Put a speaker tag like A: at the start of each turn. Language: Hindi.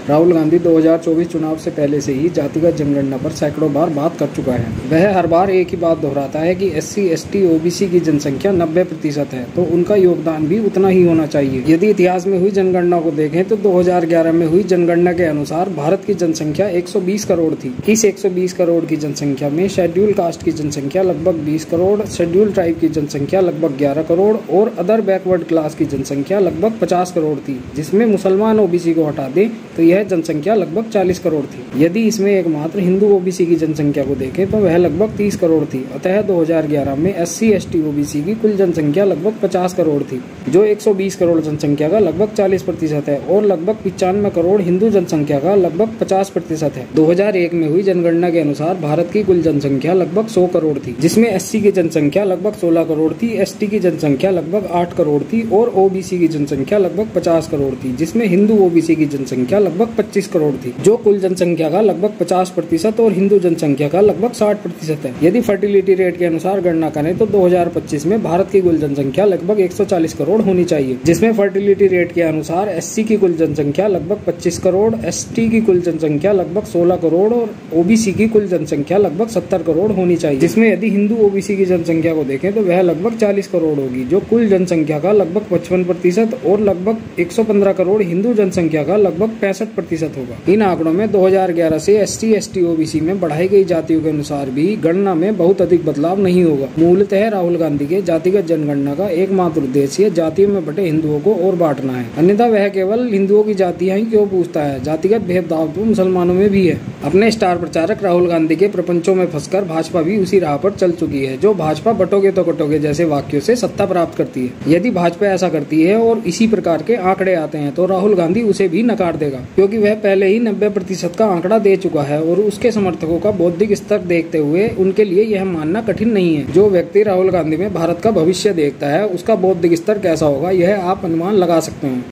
A: राहुल गांधी 2024 चुनाव से पहले से ही जातिगत जनगणना पर सैकड़ों बार बात कर चुका है। वह हर बार एक ही बात दोहराता है कि SC, ST, OBC की जनसंख्या 90% है, तो उनका योगदान भी उतना ही होना चाहिए। यदि इतिहास में हुई जनगणना को देखें तो 2011 में हुई जनगणना के अनुसार भारत की जनसंख्या 120 करोड़ थी। इस 120 करोड़ की जनसंख्या में शेड्यूल कास्ट की जनसंख्या लगभग 20 करोड़, शेड्यूल ट्राइब की जनसंख्या लगभग 11 करोड़ और अदर बैकवर्ड क्लास की जनसंख्या लगभग 50 करोड़ थी, जिसमें मुसलमान OBC को हटा दें तो यह जनसंख्या लगभग 40 करोड़ थी। यदि इसमें एकमात्र हिंदू OBC की जनसंख्या को देखें तो वह लगभग 30 करोड़ थी। अतः 2011 में SC, ST, OBC की कुल जनसंख्या लगभग 50 करोड़ थी, जो 120 करोड़ जनसंख्या का लगभग 40% है और लगभग 95 करोड़ हिंदू जनसंख्या का लगभग 50% है। 2001 में हुई जनगणना के अनुसार भारत की कुल जनसंख्या लगभग 100 करोड़ थी, जिसमें SC की जनसंख्या लगभग 16 करोड़ थी, ST की जनसंख्या लगभग 8 करोड़ थी और OBC की जनसंख्या लगभग 50 करोड़ थी, जिसमें हिंदू OBC की जनसंख्या लगभग 25 करोड़ थी, जो कुल जनसंख्या का लगभग 50% और हिंदू जनसंख्या का लगभग 60% है। यदि फर्टिलिटी रेट के अनुसार गणना करें तो 2025 में भारत की कुल जनसंख्या लगभग 140 करोड़ होनी चाहिए, जिसमें फर्टिलिटी रेट के अनुसार SC की कुल जनसंख्या लगभग 25 करोड़, ST की कुल जनसंख्या लगभग 16 करोड़ और OBC की कुल जनसंख्या लगभग 70 करोड़ होनी चाहिए, जिसमें यदि हिंदू OBC की जनसंख्या को देखें तो वह लगभग 40 करोड़ होगी, जो कुल जनसंख्या का लगभग 55% और लगभग 115 करोड़ हिंदू जनसंख्या का लगभग 65% होगा। इन आंकड़ों में 2011 से SC, ST, OBC में बढ़ाई गई जातियों के अनुसार भी गणना में बहुत अधिक बदलाव नहीं होगा। मूलतः राहुल गांधी के जातिगत जनगणना का एकमात्र उद्देश्य जातियों में बटे हिंदुओं को और बांटना है, अन्यथा वह केवल हिंदुओं की जातियां ही क्यों पूछता है। जातिगत भेदभाव तो मुसलमानों में भी है। अपने स्टार प्रचारक राहुल गांधी के प्रपंचों में फंसकर भाजपा भी उसी राह पर चल चुकी है, जो भाजपा बटोगे तो कटोगे जैसे वाक्यों से सत्ता प्राप्त करती है। यदि भाजपा ऐसा करती है और इसी प्रकार के आंकड़े आते हैं तो राहुल गांधी उसे भी नकार देगा, क्योंकि वह पहले ही 90% का आंकड़ा दे चुका है और उसके समर्थकों का बौद्धिक स्तर देखते हुए उनके लिए यह मानना कठिन नहीं है। जो व्यक्ति राहुल गांधी में भारत का भविष्य देखता है उसका बौद्धिक स्तर कैसा होगा यह आप अनुमान लगा सकते हैं।